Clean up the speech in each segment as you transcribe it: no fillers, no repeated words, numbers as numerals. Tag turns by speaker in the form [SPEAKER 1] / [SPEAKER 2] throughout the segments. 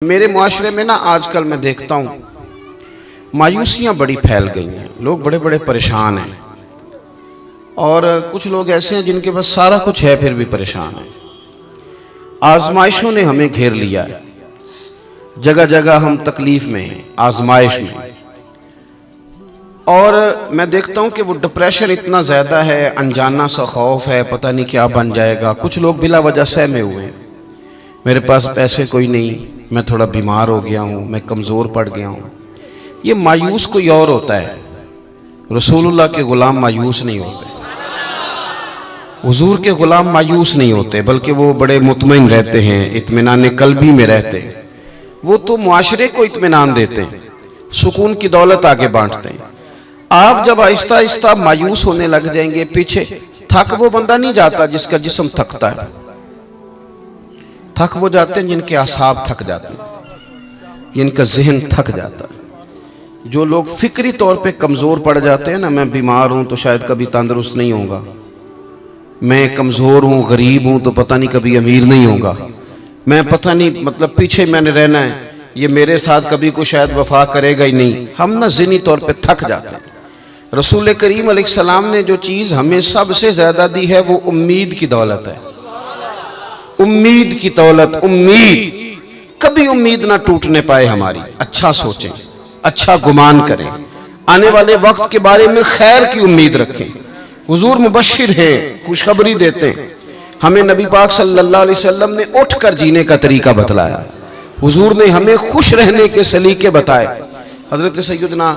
[SPEAKER 1] मेरे मुआशरे में ना आजकल मैं देखता हूँ मायूसियाँ बड़ी फैल गई हैं। लोग बड़े बड़े परेशान हैं और कुछ लोग ऐसे हैं जिनके पास सारा कुछ है फिर भी परेशान हैं। आजमाइशों ने हमें घेर लिया है, जगह जगह हम तकलीफ में हैं, आजमाइश में। और मैं देखता हूँ कि वो डिप्रेशन इतना ज़्यादा है, अनजाना सा खौफ है, पता नहीं क्या बन जाएगा। कुछ लोग बिला वजह सहमे हुए हैं, मेरे पास पैसे कोई नहीं, मैं थोड़ा बीमार हो गया हूँ, मैं कमज़ोर पड़ गया हूँ। ये मायूस कोई और होता है, रसूलुल्लाह के ग़ुलाम मायूस नहीं होते, हुजूर के ग़ुलाम मायूस नहीं होते, बल्कि वो बड़े मुतमईन रहते हैं, इत्मीनान कल्बी में रहते हैं। वो तो मुआशरे को इत्मीनान देते हैं, सुकून की दौलत आगे बांटते हैं। आप जब आहिस्ता आहिस्ता मायूस होने लग जाएंगे, पीछे थक वो बंदा नहीं जाता जिसका जिस्म थकता है, थक वो जाते हैं जिनके आसाब थक जाते हैं, जिनका जहन थक जाता है। जो लोग फिक्री तौर पे कमज़ोर पड़ जाते हैं ना, मैं बीमार हूँ तो शायद कभी तंदुरुस्त नहीं होगा, मैं कमज़ोर हूँ, गरीब हूँ तो पता नहीं कभी अमीर नहीं होगा, मैं पता नहीं मतलब पीछे मैंने रहना है, ये मेरे साथ कभी कोई शायद वफा करेगा ही नहीं। हम ना ज़हनी तौर पे थक जाते हैं। रसूल करीम अलैहिस्सलाम ने जो चीज़ हमें सबसे ज़्यादा दी है वो उम्मीद की दौलत है। उम्मीद की दौलत, उम्मीद, कभी उम्मीद ना टूटने पाए हमारी। अच्छा सोचें, अच्छा गुमान करें, आने वाले वक्त के बारे में खैर की उम्मीद रखें। हुजूर मुबश्शिर है, खुशखबरी देते हैं। हमें नबी पाक सल्लल्लाहु अलैहि वसल्लम ने उठकर जीने का तरीका बतलाया, हुजूर ने हमें खुश रहने के सलीके बताए। हजरत सैयदना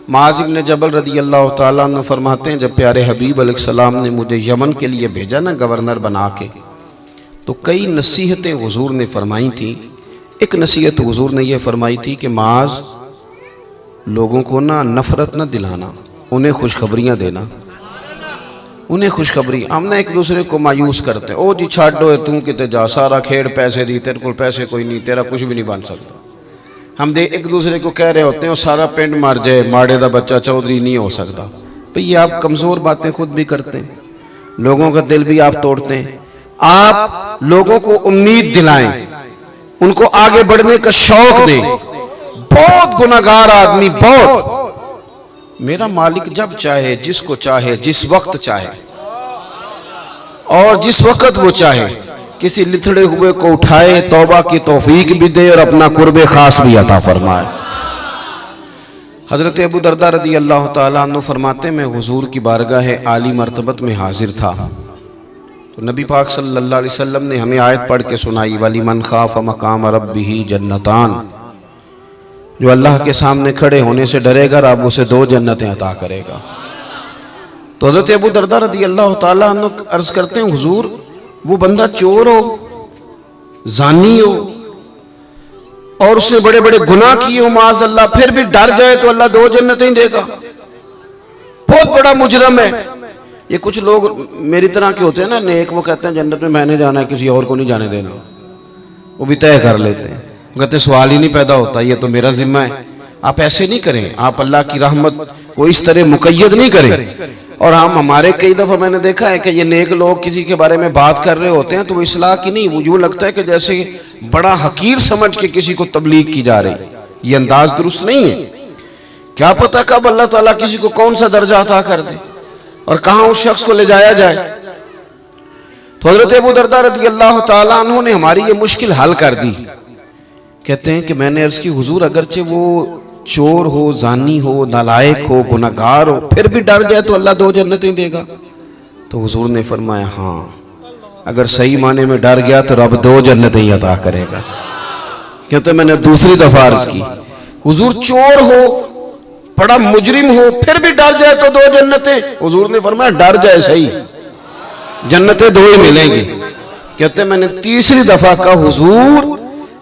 [SPEAKER 1] मुआज़ इब्न जबल रदियल्लाहु ताला अन्हु फरमाते हैं, जब प्यारे हबीब अलैहिस्सलाम ने मुझे यमन के लिए भेजा ना गवर्नर बना के, तो कई नसीहतें हुजूर ने फरमाई थी। एक नसीहत हुजूर ने यह फरमाई थी कि माज, लोगों को ना नफरत न दिलाना, उन्हें खुशखबरियाँ देना, उन्हें खुशखबरी। हम ना एक दूसरे को मायूस करते हैं, ओ जी छाड़ो तू किते जा, सारा खेड़ पैसे दी, तेरे को पैसे कोई नहीं, तेरा कुछ भी नहीं बन सकता। हम एक दूसरे को कह रहे होते हैं सारा पिंड मर जाए, माड़े का बच्चा चौधरी नहीं हो सकता। तो ये आप कमज़ोर बातें खुद भी करते हैं, लोगों का दिल भी आप तोड़ते हैं। आप लोगों को उम्मीद दिलाएं, उनको आगे बढ़ने का शौक दें। बहुत गुनाहगार आदमी, बहुत, मेरा मालिक जब चाहे, जिसको चाहे, जिस वक्त चाहे और जिस वक्त वो चाहे, किसी लिथड़े हुए को उठाए, तौबा की तौफीक भी दे और अपना कुर्बे खास भी अता फरमाए। हजरत अबू दरदा रदी अल्लाह ताला अन्हु फरमाते, मैं हुजूर की बारगाह आली मर्तबत में हाजिर था, तो नबी पाक सल्लल्लाहु अलैहि वसल्लम ने हमें आयत पढ़ के सुनाई, वली मन खाफ मकाम रब्बिही जन्नतान, जो अल्लाह के सामने खड़े होने से डरेगा, रब उसे 2 जन्नतें अता करेगा। तो हज़रत अबू दरदा रज़ी अल्लाह ताला अन्हु अर्ज़ करते हैं, हुजूर वो बंदा चोर हो, जानी हो और उसने बड़े बड़े गुनाह किए हो माज़ अल्लाह, फिर भी डर जाए तो अल्लाह 2 जन्नतें देगा, बहुत बड़ा मुजरम है। ये कुछ लोग मेरी तरह के होते हैं ना नेक, वो कहते हैं जन्नत में मैंने जाना है, किसी और को नहीं जाने देना, वो भी तय कर लेते हैं, कहते सवाल ही नहीं पैदा होता, ये तो मेरा जिम्मा है। आप ऐसे नहीं करें, आप अल्लाह की रहमत को इस तरह मुकय्यद नहीं करें। और हमारे कई दफ़ा मैंने देखा है कि ये नेक लोग किसी के बारे में बात कर रहे होते हैं तो वो इस्लाह की नहीं, वो यूँ लगता है कि जैसे बड़ा हकीर समझ के किसी को तबलीग की जा रही। ये अंदाज दुरुस्त नहीं है। क्या पता कब अल्लाह ताला किसी को कौन सा दर्जा अता कर दे और कहाँ उस शख्स को ले जाया जाए। तो हज़रत अबू दरदा रज़ी अल्लाह ताला अन्हु ने हमारी ये मुश्किल हल कर दी। कहते हैं कि मैंने अर्ज़ की, हुजूर अगरचे वो चोर हो, जानी हो, नालायक हो, गुनहगार हो, फिर भी डर जाए तो अल्लाह 2 जन्नतें देगा। तो हुजूर ने फरमाया, हाँ अगर सही माने में डर गया तो रब 2 जन्नतें ही अता करेगा। कहते मैंने दूसरी दफा अर्ज़ की, हुजूर चोर हो, बड़ा मुजरिम हो, फिर भी डर जाए तो 2 जन्नतें। हुजूर ने फरमाया डर जाए सही, जन्नतें 2 ही मिलेंगी। कहते मैंने तीसरी दफा कहा, हुजूर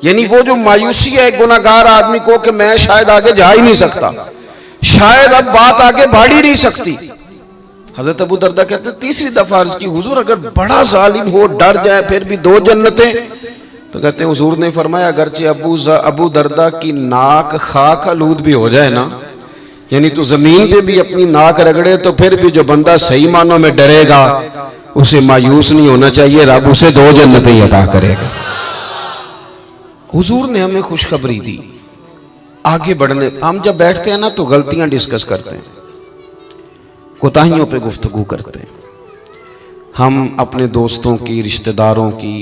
[SPEAKER 1] यानी वो जो मायूसी है गुनाहगार आदमी को कि मैं शायद आगे जा ही नहीं सकता, शायद अब बात आगे बढ़ ही नहीं सकती। हजरत अबू दरदा कहते तीसरी दफा अर्ज़ की, हुजूर अगर बड़ा जालिम हो, डर जाए, फिर भी 2 जन्नतें। तो कहते हैं हुजूर ने फरमाया, अगरचे अबू दरदा की नाक खाक आलूद भी हो जाए ना, यानी तो जमीन पे भी अपनी नाक रगड़े, तो फिर भी जो बंदा सही मानों में डरेगा उसे मायूस नहीं होना चाहिए, रब उसे 2 जन्नतें अता करेगा। हुजूर ने हमें खुशखबरी दी आगे बढ़ने। हम जब बैठते हैं ना तो गलतियां डिस्कस करते हैं, कोताहियों पे गुफ्तगू करते हैं। हम अपने दोस्तों की, रिश्तेदारों की,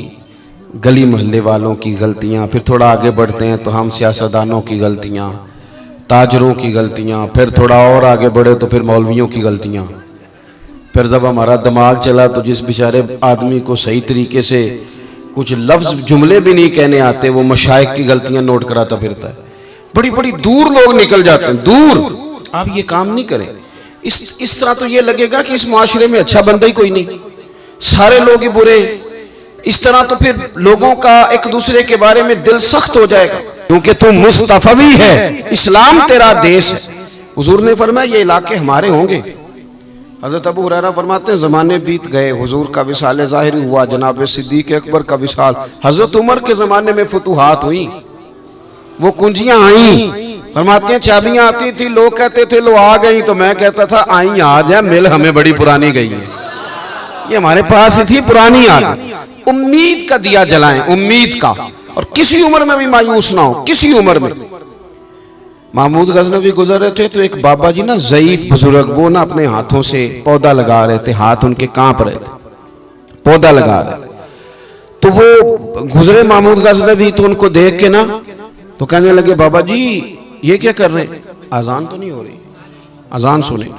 [SPEAKER 1] गली मोहल्ले वालों की गलतियां, फिर थोड़ा आगे बढ़ते हैं तो हम सियासतदानों की गलतियां, ताजरों की गलतियां, फिर थोड़ा और आगे बढ़े तो फिर मौलवियों की गलतियां। फिर जब हमारा दिमाग चला तो जिस बेचारे आदमी को सही तरीके से कुछ लफ्ज जुमले भी नहीं कहने आते, वो मशाइख की गलतियां नोट कराता फिरता है। बड़ी बड़ी दूर लोग निकल जाते हैं, दूर। आप ये काम नहीं करें। इस तरह तो ये लगेगा कि इस मुआशरे में अच्छा बंदा ही कोई नहीं, सारे लोग ही बुरे। इस तरह तो फिर लोगों का एक दूसरे के बारे में दिल सख्त हो जाएगा, क्योंकि तुम मुस्तफवी है, इस्लाम तेरा देश है। हुजूर ने फरमाया ये इलाके हमारे होंगे। हज़रत अबू हुरैरा फरमाते हैं ज़माने बीत गए, हुजूर का विसाल ज़ाहिर हुआ, जनाब सिद्दीक़ अकबर का विसाल, हज़रत उमर के ज़माने में फतूहात हुई, वो कुंजियां आई। फरमाते हैं चाबियां आती थी, लोग कहते थे लो आ गई, तो मैं कहता था आई आज है, मिल हमें बड़ी पुरानी गई है, ये हमारे पास ही थी, पुरानी आ गई। उम्मीद का दिया जलाएं, उम्मीद का। और किसी उम्र में भी मायूस ना हो, किसी उम्र में। महमूद गजनवी गुजर रहे थे तो एक बाबा जी ना ज़ईफ बुजुर्ग, वो ना अपने हाथों से पौधा लगा रहे थे, हाथ उनके कांप रहे थे, पौधा लगा रहे। तो वो गुजरे महमूद गजनवी, तो उनको देख के ना तो कहने लगे बाबा जी ये क्या कर रहे हैं, अजान तो नहीं हो रही, अजान सुने।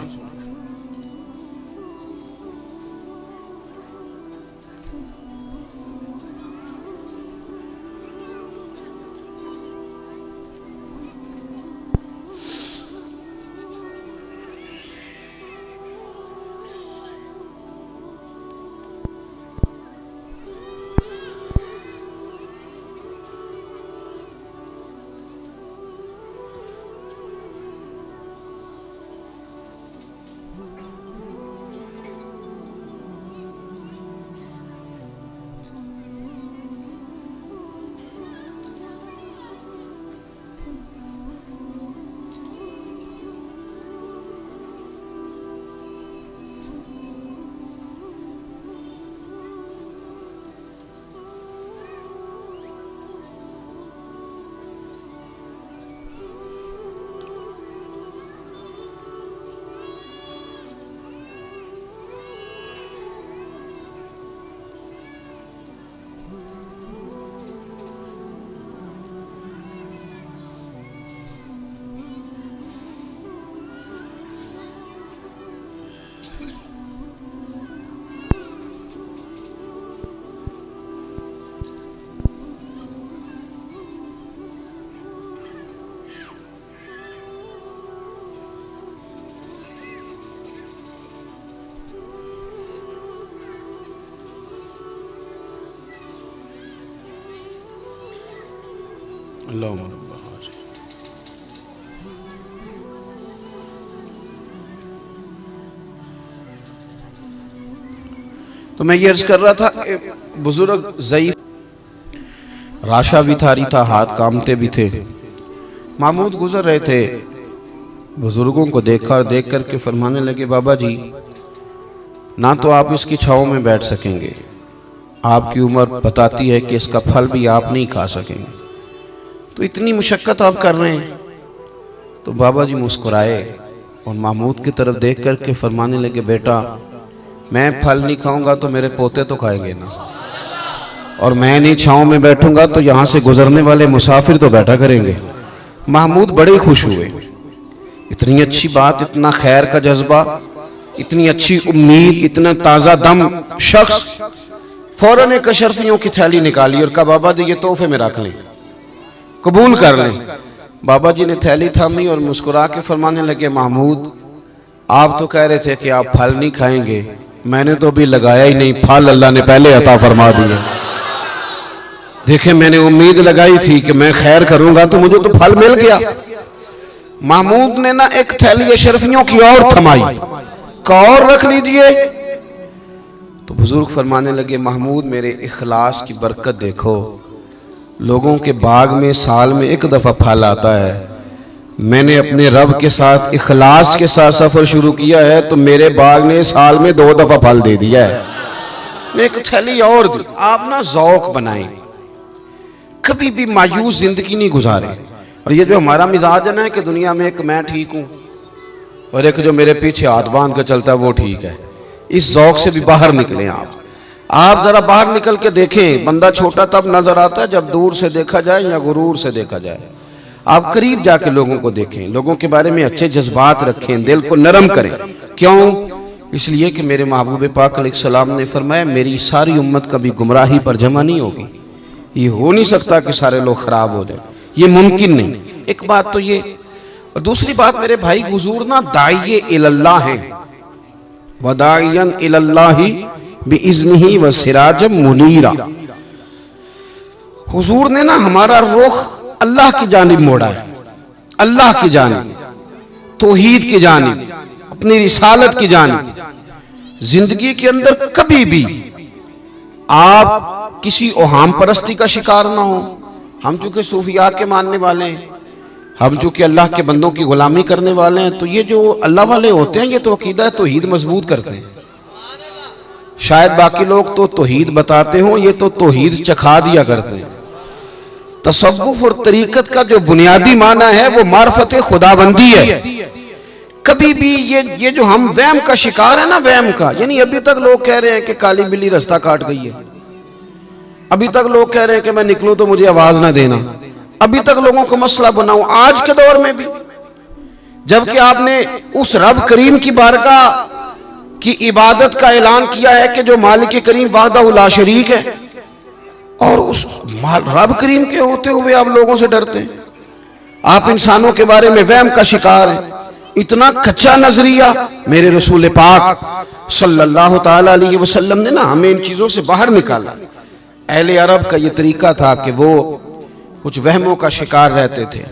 [SPEAKER 1] तो मैं ये अर्ज कर रहा था, बुजुर्ग ज़ईफ, राशा भी थारी था, हाथ कामते भी थे। महमूद गुजर रहे थे, बुजुर्गों को देख कर के फरमाने लगे बाबा जी ना तो आप इसकी छाँव में बैठ सकेंगे, आपकी उम्र बताती है कि इसका फल भी आप नहीं खा सकेंगे, तो इतनी मुशक्क़त आप कर रहे हैं। तो बाबा जी मुस्कुराए और महमूद की तरफ देख कर के फरमाने लगे बेटा मैं फल नहीं खाऊंगा तो मेरे पोते तो खाएंगे ना, और मैं नहीं छाँव में बैठूंगा तो यहाँ से गुजरने वाले मुसाफिर तो बैठा करेंगे। महमूद बड़े खुश हुए, इतनी अच्छी बात, इतना खैर का जज्बा, इतनी अच्छी उम्मीद, इतना ताज़ा दम शख्स। फौरन एक अशरफियों की थैली निकाली और कहा बाबा जी ये तोहफे में रख लें, कबूल कर लें। बाबा जी ने थैली थामी और मुस्कुरा के फरमाने लगे महमूद आप तो कह रहे थे कि आप फल नहीं खाएंगे, मैंने तो अभी लगाया ही नहीं, फल अल्लाह ने पहले अता फरमा दिया। देखे मैंने उम्मीद लगाई थी कि मैं खैर करूंगा तो मुझे तो फल मिल गया। महमूद ने ना एक थैली अशरफियों की और थमाई, का और रख लीजिए। तो बुजुर्ग फरमाने लगे महमूद मेरे इखलास की बरकत देखो, लोगों के बाग में साल में एक दफा फल आता है, मैंने अपने रब के साथ इखलास के साथ सफर शुरू किया है तो मेरे बाग ने साल में 2 दफा फल दे दिया है। एक थैली और दी। आप ना ज़ौक़ बनाएं, कभी भी मायूस जिंदगी नहीं गुजारे। और ये जो हमारा मिजाज है ना कि दुनिया में एक मैं ठीक हूँ और एक जो मेरे पीछे हाथ बांध के चलता है वो ठीक है, इस ज़ौक़ से भी बाहर निकलें। आप जरा बाहर निकल के देखें, बंदा छोटा तब नजर आता है जब दूर से देखा जाए या गुरूर से देखा जाए। आप करीब जाके लोगों को देखें, लोगों के बारे में अच्छे जज्बात रखें, दिल को नरम करें। क्यों? इसलिए कि मेरे महबूब पाक अलैहिस्सलाम ने फरमाया मेरी सारी उम्मत कभी गुमराही पर जमा नहीं होगी। ये हो नहीं सकता कि सारे लोग खराब हो जाए, ये मुमकिन नहीं। एक बात तो ये, और दूसरी बात मेरे भाई, हुजूर ना दाइये इलल्लाह हैं, वदाइयन इलल्लाही बिइज़्निही व सिराजम मुनीरा। हुजूर ने ना हमारा रुख अल्लाह की जानिब मोड़ा है, अल्लाह की जानिब, तौहीद की जानिब, अपनी रिसालत की जानिब। जिंदगी के अंदर कभी भी आप किसी ओहाम परस्ती का शिकार ना हो। हम चूंकि सूफिया के मानने वाले हैं, हम चूंकि अल्लाह के बंदों की गुलामी करने वाले हैं, तो ये जो अल्लाह वाले होते हैं ये तो अकीदा तौहीद मजबूत करते हैं। शायद बाकी लोग तो तौहीद बताते हों, ये तो तौहीद चखा दिया करते हैं। तसव्वुफ और तरीकत का जो बुनियादी माना है वो मार्फत खुदाबंदी है। कभी भी ये जो हम वहम का शिकार है ना, वहम का, यानी अभी तक लोग कह रहे हैं कि काली बिल्ली रास्ता काट गई है, अभी तक लोग कह रहे हैं कि मैं निकलूं तो मुझे आवाज ना देना, अभी तक लोगों को मसला बनाऊं, आज के दौर में भी, जबकि आपने उस रब करीम की बारगाह की इबादत का ऐलान किया है कि जो मालिक करीम वाहदहू ला शरीक है, और उस रब करीम के होते हुए आप लोगों से डरते हैं। आप इंसानों के बारे में वहम का शिकार हैं। इतना कच्चा नजरिया मेरे रसूल पाक सल्लल्लाहु ताला अलैहि वसल्लम ने ना हमें इन चीजों से बाहर निकाला। अहले अरब का ये तरीका था कि वो कुछ वहमों का शिकार रहते थे।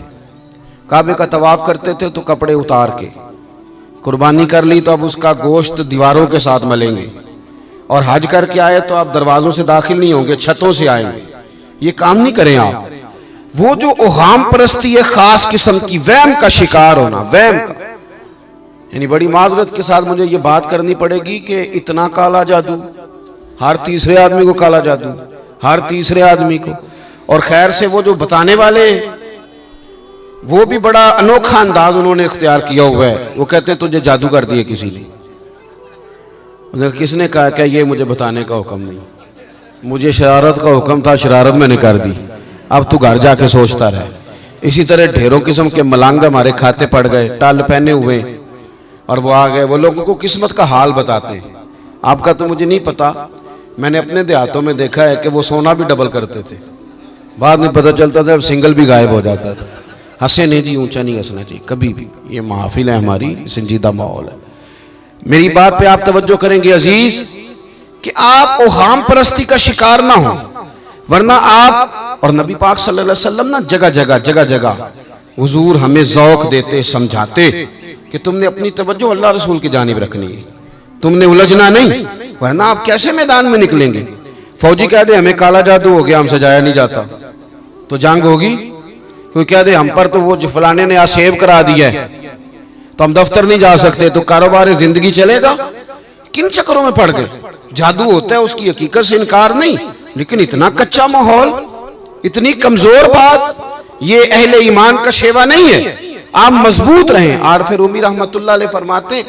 [SPEAKER 1] काबे का तवाफ करते थे तो कपड़े उतार के, कुर्बानी कर ली तो अब उसका गोश्त दीवारों के साथ मलेंगे, और हज करके आए तो आप दरवाजों से दाखिल नहीं होंगे, छतों से आएंगे। ये काम नहीं करें आप। वो जो ओहाम परस्ती है, खास किस्म की वहम का शिकार होना, वहम का, यानी बड़ी माजरत के साथ मुझे ये बात करनी पड़ेगी कि इतना काला जादू, हर तीसरे आदमी को काला जादू, हर तीसरे आदमी को। और खैर से वो जो बताने वाले, वो भी बड़ा अनोखा अंदाज उन्होंने इख्तियार किया हुआ है। वो कहते तुझे जादू कर दिए किसी ने। किसने कहा क्या ये मुझे बताने का हुक्म नहीं, मुझे शरारत का हुक्म था, शरारत मैंने कर दी, अब तू घर जाके सोचता रहे। इसी तरह ढेरों किस्म के मलांग हमारे खाते पड़ गए, टल पहने हुए, और वो आ गए। वो लोगों को किस्मत का हाल बताते हैं। आपका तो मुझे नहीं पता, मैंने अपने देहातों में देखा है कि वो सोना भी डबल करते थे, बाद में पता चलता था अब सिंगल भी गायब हो जाता था। हंसे नहीं जी, ऊंचा नहीं हंसना चाहिए कभी भी, ये महफिल है हमारी, संजीदा माहौल है। मेरी बात पे आप तवज्जो करेंगे अजीज कि आप ओहाम परस्ती का शिकार ना हो, वरना आप और नबी पाक सल्लल्लाहु अलैहि वसल्लम ना जगह जगह हुजूर हमें ज़ौक़ देते, समझाते कि तुमने अपनी तवज्जो अल्लाह रसूल की जानिब रखनी है, तुमने उलझना नहीं, वरना आप कैसे मैदान में निकलेंगे। फौजी कह दे हमें काला जादू हो गया, हमसे जाया नहीं जाता, तो जंग होगी। कोई कह दे हम पर तो वो फलाने ने आसेब करा दिया है तो हम दफ्तर नहीं जा सकते, तो कारोबार जिंदगी चलेगा। किन चक्करों में पड़ गए। जादू होता है, उसकी हकीकत से इनकार नहीं, लेकिन इतना कच्चा माहौल, इतनी कमजोर बात, ये अहले ईमान का शेवा नहीं है। आप मजबूत रहें। आरफ रूमी रहमतुल्लाह अलैह फरमाते,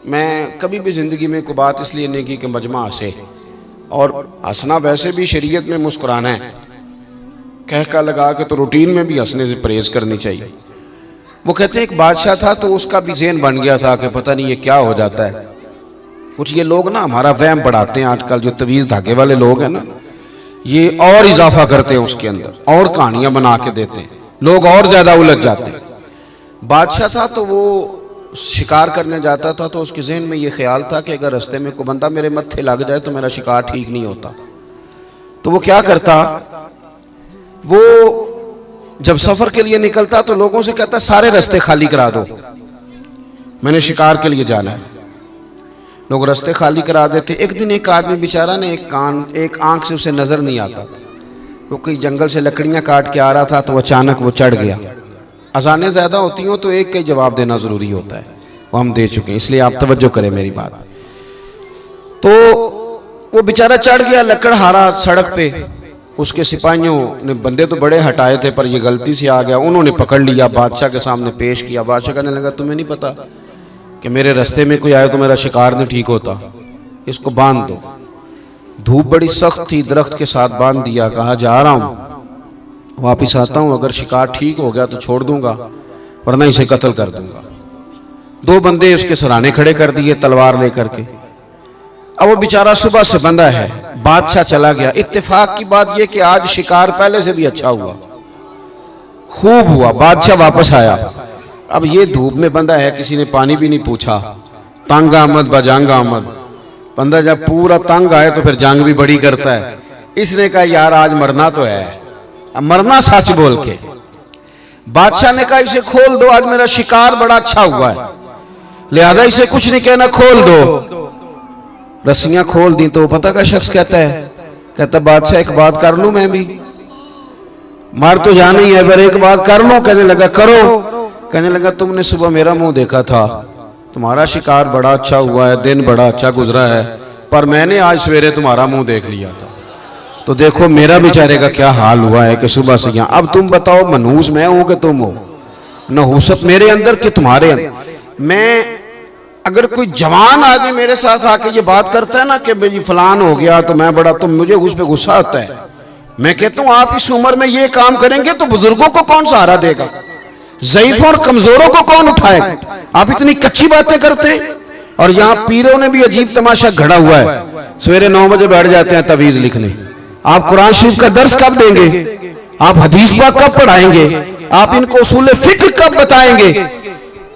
[SPEAKER 1] मैं कभी भी जिंदगी में कोई बात इसलिए नहीं की कि मजमा हंसे, और हंसना वैसे भी शरीयत में मुस्कुराना है, कह का लगा के तो रूटीन में भी हंसने से परहेज करनी चाहिए। वो कहते हैं एक बादशाह था तो उसका भी ज़हन बन गया था कि पता नहीं ये क्या हो जाता है। कुछ ये लोग ना हमारा वहम बढ़ाते हैं आजकल, जो तवीज़ धागे वाले लोग हैं ना, ये और इजाफा करते हैं उसके अंदर, और कहानियां बना के देते हैं, लोग और ज्यादा उलझ जाते हैं। बादशाह था तो वो शिकार करने जाता था तो उसके जहन में ये ख्याल था कि अगर रास्ते में कोई बंदा मेरे मत्थे लग जाए तो मेरा शिकार ठीक नहीं होता। तो वो क्या करता, वो जब सफर के लिए निकलता तो लोगों से कहता सारे रास्ते खाली करा दो, मैंने शिकार के लिए जाना है। लोग रास्ते खाली करा देते। एक दिन एक आदमी बेचारा ने एक आंख से उसे नजर नहीं आता, वो कोई जंगल से लकड़ियां काट के आ रहा था तो अचानक वो चढ़ गया। अजानें ज्यादा होती हो तो एक का जवाब देना जरूरी होता है, वो हम दे चुके हैं, इसलिए आप तवज्जो करें मेरी बात। तो वो बेचारा चढ़ गया लकड़हारा सड़क पे, उसके सिपाहियों ने, बंदे तो बड़े हटाए थे पर ये गलती से आ गया, उन्होंने पकड़ लिया, बादशाह के सामने पेश किया। बादशाह कहने लगा तुम्हें नहीं पता कि मेरे रास्ते में कोई आए तो मेरा शिकार नहीं ठीक होता, इसको बांध दो। धूप बड़ी सख्त थी, दरख्त के साथ बांध दिया। कहा जा रहा हूँ, वापिस आता हूँ, अगर शिकार ठीक हो गया तो छोड़ दूंगा वरना इसे कत्ल कर दूंगा। दो बंदे उसके सराहने खड़े कर दिए तलवार लेकर के। अब वो बेचारा सुबह से बंधा है, बादशाह चला गया। इत्तेफाक की बात यह कि आज शिकार पहले से भी अच्छा हुआ, खूब हुआ। बादशाह वापस आया, अब ये धूप में बंधा है, किसी ने पानी भी नहीं पूछा। तंग आमद बजंग आमद, बंदा जब पूरा तंग आए तो फिर जंग भी बड़ी करता है। इसने कहा यार आज मरना तो है, अब मरना सच बोल के। बादशाह ने कहा इसे खोल दो, आज मेरा शिकार बड़ा अच्छा हुआ है, लिहाजा इसे कुछ नहीं कहना, खोल दो। रस्सियां खोल दी तो पता क्या शख्स कहता है, कहता बादशाह एक बात कर लूं मैं भी, मार तो जाना ही है पर एक बात कर लूं। कहने लगा करो। कहने लगा तुमने सुबह मेरा मुंह देखा था, तुम्हारा शिकार बड़ा अच्छा हुआ है, दिन बड़ा अच्छा गुजरा है, पर मैंने आज सवेरे तुम्हारा मुंह देख लिया था, तो देखो मेरा बेचारे का क्या हाल हुआ है कि सुबह से यहाँ। अब तुम बताओ मनहूस मैं हूं कि तुम हो, नहूसत मेरे अंदर कि तुम्हारे अंदर। मैं अगर कोई जवान आदमी मेरे साथ आके ये बात करता है ना कि भाई फलान हो गया तो मैं बड़ा, तो मुझे उस पर गुस्सा आता है। मैं कहता हूं आप इस उम्र में ये काम करेंगे तो बुजुर्गों को कौन सहारा देगा, ज़ईफों और कमजोरों को कौन उठाएगा। आप इतनी कच्ची बातें करते हैं। और यहाँ पीरों ने भी अजीब तमाशा घड़ा हुआ है, सवेरे 9 बजे बैठ जाते हैं तवीज लिखने। आप कुरान शरीफ का दर्स कब देंगे, आप हदीस पाक कब पढ़ाएंगे, आप इनको उसूल फिक्र कब बताएंगे।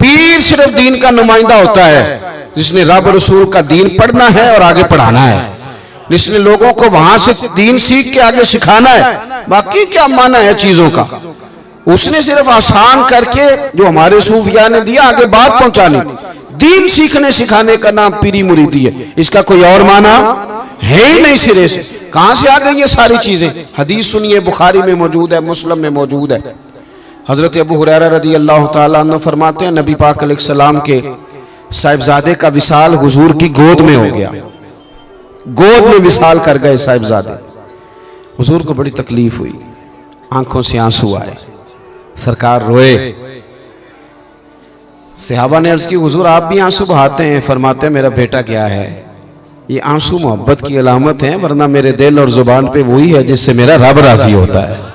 [SPEAKER 1] पीर सिर्फ दीन का नुमाइंदा होता है जिसने रब रसूल का दीन पढ़ना है और आगे पढ़ाना है, जिसने लोगों को वहां से दीन सीख के आगे सिखाना है। बाकी क्या माना है चीजों का, उसने सिर्फ आसान करके जो हमारे सूफिया ने दिया आगे बात पहुंचानी। दीन सीखने सिखाने का नाम पीरी मुरीदी है, इसका कोई और माना है ही नहीं। सिरे से कहां से आ गई ये सारी चीजें। हदीस सुनिए, बुखारी में मौजूद है, मुस्लिम में मौजूद है। हजरत अबू हुरैरा रदी अल्लाह ताला अन्हु फरमाते हैं नबी पाक अलैहिस्सलाम के साहिबजादे का विसाल हुजूर की गोद में हो गया, गोद में विसाल कर गए साहिबजादे। हुजूर को बड़ी तकलीफ हुई, आंखों से आंसू आए, सरकार रोए। सहाबा ने अर्ज की हुजूर आप भी आंसू बहाते हैं। फरमाते हैं मेरा बेटा क्या है, ये आंसू मोहब्बत की अलामत है, वरना मेरे दिल और जुबान पे वही है जिससे मेरा रब राजी होता है।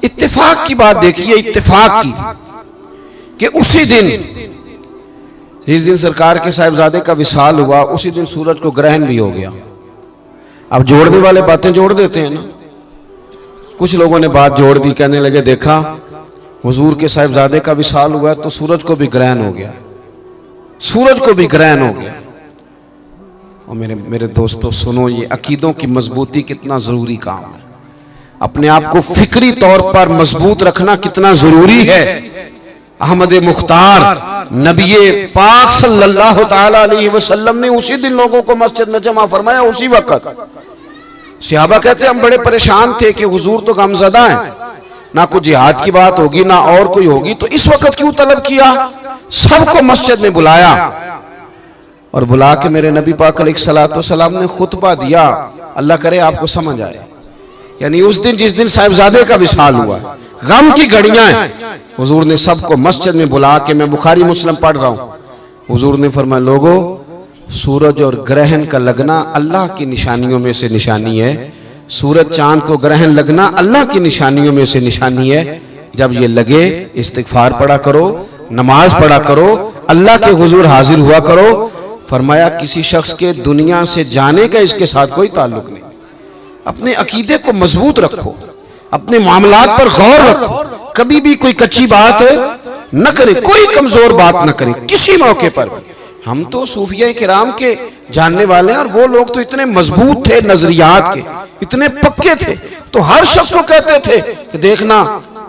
[SPEAKER 1] इत्तेफाक की बात देखिए, इत्तेफाक की कि उसी दिन जिस दिन सरकार के साहिबजादे का विसाल हुआ उसी दिन सूरज को ग्रहण भी हो गया। अब जोड़ने वाले बातें जोड़ देते हैं ना, कुछ लोगों ने बात जोड़ दी, कहने लगे देखा हुजूर के साहिबजादे का विसाल हुआ तो सूरज को भी ग्रहण हो गया, सूरज को भी ग्रहण हो गया। और मेरे दोस्तों सुनो, ये अकीदों की मजबूती कितना जरूरी काम है, अपने आप को फिक्री तौर पर मजबूत रखना कितना जरूरी है। अहमद मुख्तार नबी पाक सल्लल्लाहु ताला अलैहि वसल्लम ने उसी दिन लोगों को मस्जिद में जमा फरमाया, उसी वक्त। सहाबा कहते हम बड़े परेशान थे कि हुजूर तो गमज़दा हैं, ना कोई जिहाद की बात होगी ना और कोई होगी, तो इस वक्त क्यों तलब किया। सबको मस्जिद में बुलाया और बुला के मेरे नबी पाक अलैहिस्सलाम ने खुतबा दिया। अल्लाह करे आपको समझ आए। यानी उस दिन जिस दिन साहिबजादे का विसाल हुआ, गम की घड़ियां हैं, हुजूर ने सबको मस्जिद में बुला के, मैं बुखारी मुस्लिम पढ़ रहा हूं, हुजूर ने फरमाया लोगों सूरज और ग्रहण का लगना अल्लाह की निशानियों में से निशानी है। सूरज चांद को ग्रहण लगना अल्लाह की निशानियों में से निशानी है। जब ये लगे इस्तिगफार पढ़ा करो, नमाज पढ़ा करो, अल्लाह के हुजूर हाजिर हुआ करो। फरमाया किसी शख्स के दुनिया से जाने का इसके साथ कोई ताल्लुक नहीं। अपने अकीदे को मजबूत रखो, अपने मामलात पर गौर रखो, कभी भी कोई कच्ची बात न करे, कोई कमजोर बात न करे किसी मौके पर। हम तो सूफिया किराम के जानने वाले हैं और वो लोग तो इतने मजबूत थे, नजरियात के इतने पक्के थे, तो हर शख्स को कहते थे कि देखना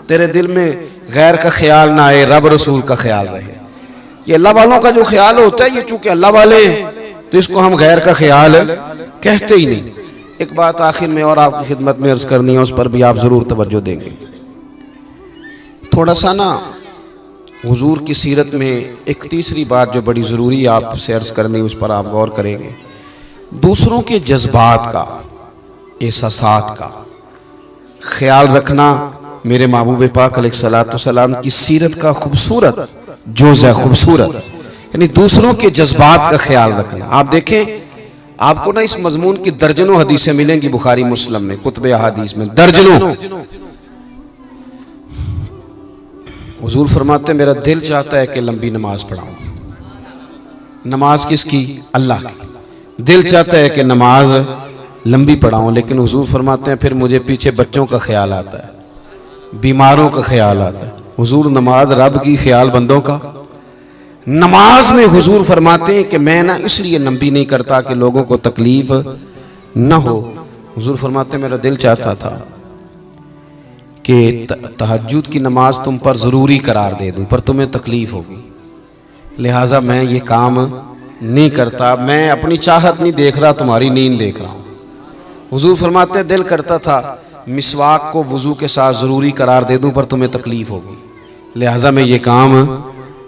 [SPEAKER 1] तेरे दिल में गैर का ख्याल ना आए, रब रसूल का ख्याल रहे। ये अल्लाह वालों का जो ख्याल होता है, ये चूंकि अल्लाह वाले हैं तो इसको हम गैर का ख्याल कहते ही नहीं। एक बात आखिर में और आपकी खिदमत में अर्ज करनी है, उस पर भी आप जरूर तवज्जो देंगे। थोड़ा सा ना हुजूर की सीरत में एक तीसरी बात जो बड़ी ज़रूरी आपसे अर्ज करनी, उस पर आप गौर करेंगे। दूसरों के जज्बात का, एहसासात का, ख्याल रखना मेरे महबूब पाक अलैहिस्सलाम की सीरत का खूबसूरत जोज़ है, खूबसूरत, यानी दूसरों के जज्बात का ख्याल रखना। आप देखें, आपको ना इस मजमून की दर्जनों हदीसें मिलेंगी बुखारी मुस्लिम में, कुतुब अहादीस में, दर्जनों। हुजूर फरमाते मेरा दिल चाहता है कि लंबी नमाज पढ़ाऊं। नमाज किसकी? अल्लाह की। दिल चाहता है कि नमाज लंबी पढ़ाऊं, लेकिन हुजूर फरमाते हैं फिर मुझे पीछे बच्चों का ख्याल आता है, बीमारों का ख्याल आता है। हुजूर नमाज रब की, ख्याल बंदों का। नमाज में हुजूर फरमाते हैं कि मैं ना इसलिए लंबी नहीं करता कि लोगों को तकलीफ न हो। हुजूर फरमाते हैं मेरा दिल चाहता था कि तहज्जुद की नमाज तुम पर ज़रूरी करार दे दूं, पर तुम्हें तकलीफ होगी, लिहाजा मैं ये काम नहीं करता। मैं अपनी चाहत नहीं देख रहा, तुम्हारी नींद देख रहा हूँ। हुजूर फरमाते हैं दिल करता था मिसवाक को वुजू के साथ ज़रूरी करार दे दूं, पर तुम्हें तकलीफ होगी, लिहाजा मैं ये काम।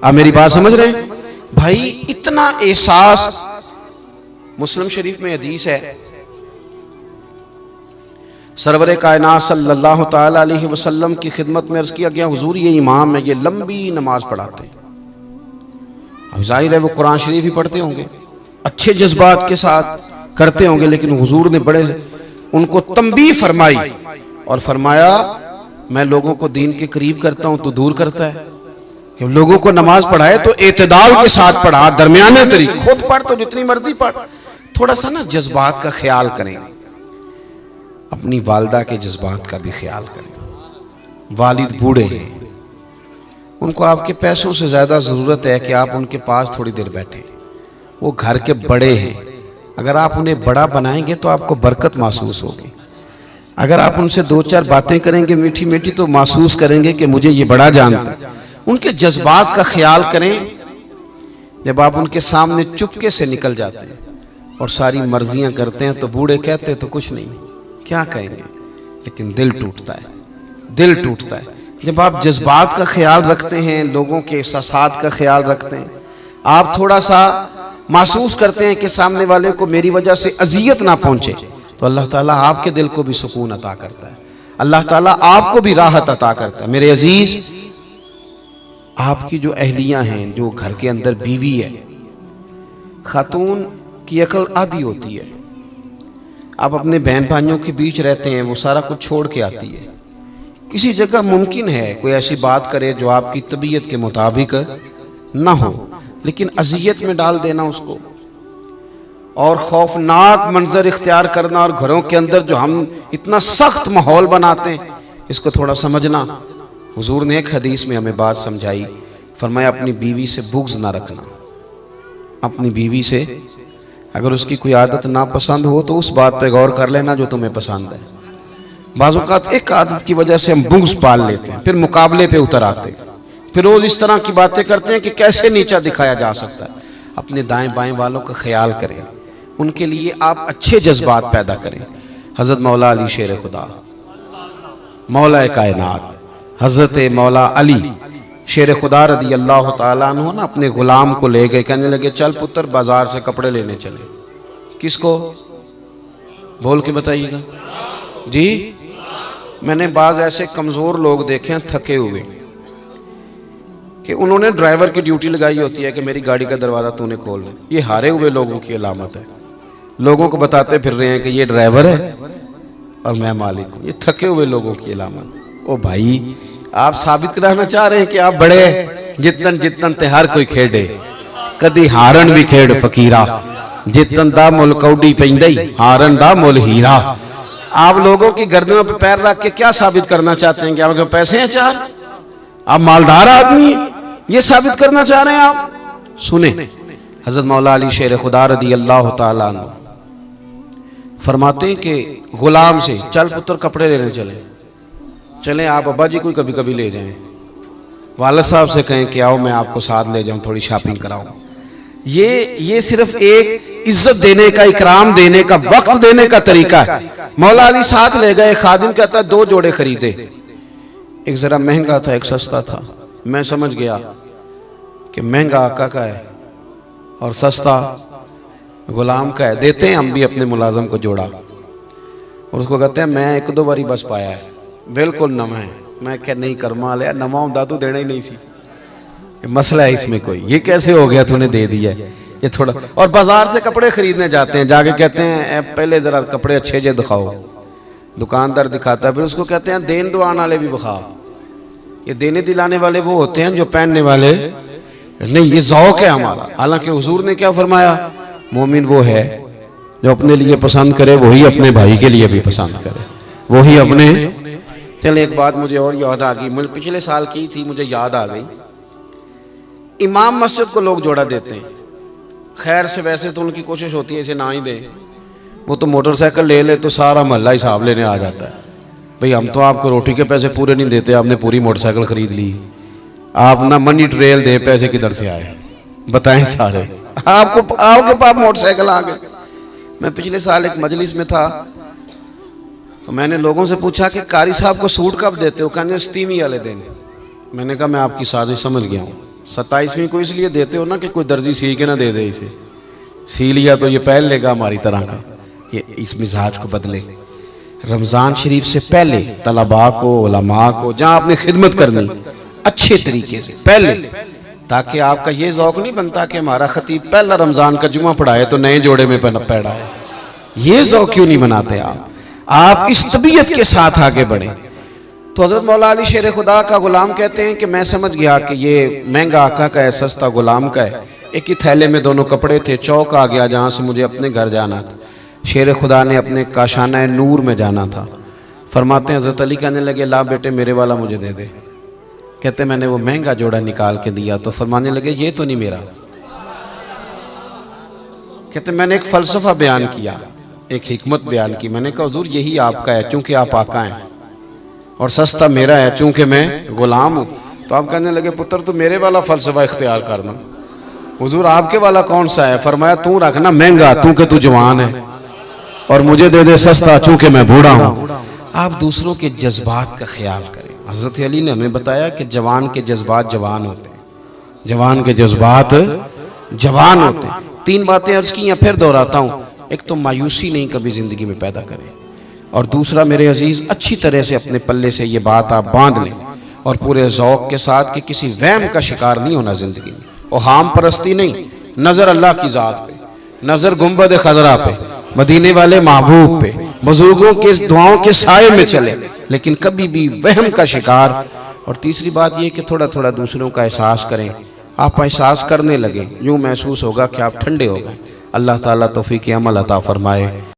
[SPEAKER 1] आप मेरी बात समझ रहे हैं भाई? इतना एहसास। मुस्लिम शरीफ में हदीस है, सरवरे कायनात सल्लल्लाहु ताला अलैहि वसल्लम की खिदमत में अर्ज किया गया, हुजूर ये इमाम है, ये लंबी नमाज पढ़ाते हैं। अब जाहिर है वो कुरान शरीफ ही पढ़ते होंगे, अच्छे जज्बात के साथ करते होंगे, लेकिन हुजूर ने बड़े उनको तंबीह फरमाई और फरमाया मैं लोगों को दीन के करीब करता हूं, तो दूर करता है। कि लोगों को नमाज पढ़ाए तो एतदाल के साथ पढ़ा, दरमियाने तरीके। खुद पढ़ तो जितनी मर्जी पढ़, थोड़ा सा ना जज्बात का ख्याल करें, अपनी वालदा के जज्बात का भी ख्याल करें। वालिद बूढ़े हैं, उनको आपके पैसों से ज़्यादा ज़रूरत है कि आप उनके पास थोड़ी देर बैठें। वो घर के बड़े हैं, अगर आप उन्हें बड़ा बनाएंगे तो आपको बरकत महसूस होगी। अगर आप उनसे दो चार बातें करेंगे मीठी मीठी, तो महसूस करेंगे कि मुझे ये बड़ा जानता है। उनके जज्बात का ख्याल करें। जब आप उनके सामने चुपके से निकल जाते हैं और सारी मर्जियां करते हैं, तो बूढ़े कहते तो कुछ नहीं, क्या कहेंगे, लेकिन दिल टूटता है, दिल टूटता है। जब आप जज्बात का ख्याल रखते हैं, लोगों के एहसासात का ख्याल रखते हैं, आप थोड़ा सा महसूस करते हैं कि सामने वाले को मेरी वजह से अजियत ना पहुंचे, तो अल्लाह ताला आपके दिल को भी सुकून अता करता है, अल्लाह ताला आपको भी राहत अता करता है। मेरे अजीज, आपकी जो अहलियां हैं, जो घर के अंदर बीवी है, खातून की अकल आधी होती है। आप अपने बहन भाइयों के बीच रहते हैं, वो सारा कुछ छोड़ के आती है। किसी जगह मुमकिन है कोई ऐसी बात करे जो आपकी तबीयत के मुताबिक ना हो, लेकिन अजियत में डाल देना उसको, और खौफनाक मंजर इख्तियार करना, और घरों के अंदर जो हम इतना सख्त माहौल बनाते हैं, इसको थोड़ा समझना। हुजूर ने एक हदीस में हमें बात समझाई, फरमाया अपनी बीवी से बुग़्ज़ ना रखना। अपनी बीवी से अगर उसकी कोई आदत ना पसंद हो तो उस बात पे गौर कर लेना जो तुम्हें पसंद है। बाज़ औक़ात एक आदत की वजह से हम बुग़्ज़ पाल लेते हैं, फिर मुकाबले पे उतर आते हैं, फिर रोज़ इस तरह की बातें करते हैं कि कैसे नीचा दिखाया जा सकता है। अपने दाएं बाएं वालों का ख्याल करें, उनके लिए आप अच्छे जज्बात पैदा करें। हज़रत मौला अली शेर खुदा, मौला कायनात हज़रत मौला अली शेर खुदा रदी अल्लाह ताला अन्हु ना अपने गुलाम को ले गए, कहने लगे चल पुत्र बाजार से कपड़े लेने चले। किसको? बोल के बताइएगा जी। मैंने बाज़ ऐसे कमज़ोर लोग देखे हैं थके हुए, कि उन्होंने ड्राइवर की ड्यूटी लगाई होती है कि मेरी गाड़ी का दरवाज़ा तूने खोलना। ये हारे हुए लोगों की अलामत है। लोगों को बताते फिर रहे हैं कि ये ड्राइवर है और मैं मालिक हूँ। ये थके हुए लोगों की अलामत। ओ भाई, आप साबित कराना चाह रहे हैं कि आप बड़े हैं। जितन जितन ते हर कोई खेडे, कदी हारन भी खेड फकीरा, जितन दा मुल कौडी पैंदई, हारन दा मुल हीरा। आप लोगों की गर्दनों पर पैर रख के क्या साबित करना चाहते हैं कि आपके पैसे हैं चार, आप मालदार आदमी, ये साबित करना चाह रहे हैं आप? सुने, हजरत मौला अली शेर खुदा रदी अल्लाह ताला अन्हु फरमाते हैं कि गुलाम से चल पुत्र कपड़े लेने चले। आप अब्बा जी को कभी कभी ले जाएं, वालिद साहब से कहें कि आओ मैं आपको साथ ले जाऊं, थोड़ी शॉपिंग कराऊं। ये सिर्फ एक इज्जत देने का, इकराम देने का, वक्त देने का तरीका है। मौला अली साथ ले गए। खादिम कहता है 2 जोड़े खरीदे, एक जरा महंगा था एक सस्ता था। मैं समझ गया कि महंगा आका का है और सस्ता गुलाम का है, देते हैं हम भी अपने मुलाजम को जोड़ा। और उसको कहते हैं मैं 1-2 बारी बस पाया है, बिल्कुल नवा है। मैं क्या नहीं कर्मा लिया, नवा होता तो देना ही नहीं सी। मसला है इसमें कोई, ये कैसे हो गया तूने दे दिया ये थोड़ा। और बाजार से कपड़े खरीदने जाते हैं, जाके कहते हैं पहले जरा कपड़े अच्छे जे दिखाओ, दुकानदार दिखाता है, फिर उसको कहते हैं देन दुआन वाले भी दिखा। ये देने दिलाने वाले वो होते हैं जो पहनने वाले नहीं, ये ज़ौक़ है हमारा। हालांकि हुजूर ने क्या फरमाया, मोमिन वो है जो अपने लिए पसंद करे वही अपने भाई के लिए भी पसंद करे, वही अपने। चले एक बात मुझे और याद आ गई, मुझे पिछले साल की थी, मुझे याद आ गई। इमाम मस्जिद को लोग जोड़ा देते हैं, खैर से वैसे तो उनकी कोशिश होती है इसे ना ही दें। वो तो मोटरसाइकिल ले ले तो सारा मोहल्ला हिसाब लेने आ जाता है, भाई हम तो आपको रोटी के पैसे पूरे नहीं देते, आपने पूरी मोटरसाइकिल खरीद ली, आप ना मनी ट्रेल दे, पैसे किधर से आए बताएं सारे, आपको आपके पास मोटरसाइकिल आ गए। मैं पिछले साल एक मजलिस में था, तो मैंने लोगों से पूछा कि कारी साहब को सूट कब देते हो, कहने 27वीं वाले दिन। मैंने कहा मैं आपकी साजिश समझ गया हूँ, 27वीं को इसलिए देते हो ना कि कोई दर्जी सी के ना दे दे, इसे सी लिया तो ये पहन लेगा हमारी तरह का, ये इस मिजाज को बदले। रमज़ान शरीफ से पहले तलबा को, उलमा को, जहाँ आपने खिदमत करनी अच्छे तरीके से पहले, ताकि आपका ये ज़ौक़ नहीं बनता कि हमारा खतीब पहला रमज़ान का जुमा पढ़ाए तो नए जोड़े में पढ़ाए। ये ज़ौक़ क्यों नहीं बनाते आप इस तबीयत के साथ आगे बढ़े। तो हज़रत मौला अली शेर खुदा का गुलाम कहते हैं कि मैं समझ गया कि ये महंगा आका का है, सस्ता गुलाम का है। एक ही थैले में दोनों कपड़े थे, चौक आ गया जहाँ से मुझे अपने घर जाना था, शेर खुदा ने अपने काशाना नूर में जाना था। फरमाते हैं हज़रत अली कहने लगे ला बेटे मेरे वाला मुझे दे दे। कहते मैंने वो महंगा जोड़ा निकाल के दिया तो फरमाने लगे ये तो नहीं मेरा। कहते मैंने एक फ़लसफ़ा बयान किया, एक हिकमत बयान की, मैंने कहा हुजूर यही आपका है चूँकि आप आका हैं, और सस्ता मेरा है चूँकि मैं गुलाम हूँ। तो आप कहने लगे पुत्र तो मेरे वाला फ़लसफ़ा इख्तियार करना। हुजूर आपके वाला कौन सा है? फरमाया तू रखना महंगा चूँकि तू जवान है, और मुझे दे दे सस्ता चूँकि मैं बूढ़ा हूँ। आप दूसरों के जज्बात का ख्याल करें। हज़रत अली ने हमें बताया कि जवान के जज्बात जवान होते हैं, जवान के जज्बात जवान होते हैं। 3 बातें अर्ज़ की हैं, फिर दोहराता हूँ। एक तो मायूसी नहीं कभी ज़िंदगी में पैदा करें, और दूसरा मेरे अजीज़ अच्छी तरह से अपने पल्ले से ये बात आप बांध लें, और पूरे ज़ौक़ के साथ कि किसी वहम का शिकार नहीं होना ज़िंदगी में। और हाम परस्ती नहीं, नज़र अल्लाह की ज़ात पे, नज़र गुंबद खजरा पे, मदीने वाले महबूब पे, बुजुर्गों के दुआओं के साए में चले, लेकिन कभी भी वहम का शिकार। और तीसरी बात यह कि थोड़ा थोड़ा दूसरों का एहसास करें। आप एहसास करने लगे, यूँ महसूस होगा कि आप ठंडे हो गए। अल्लाह ताला तौफीक अमल अता फरमाए।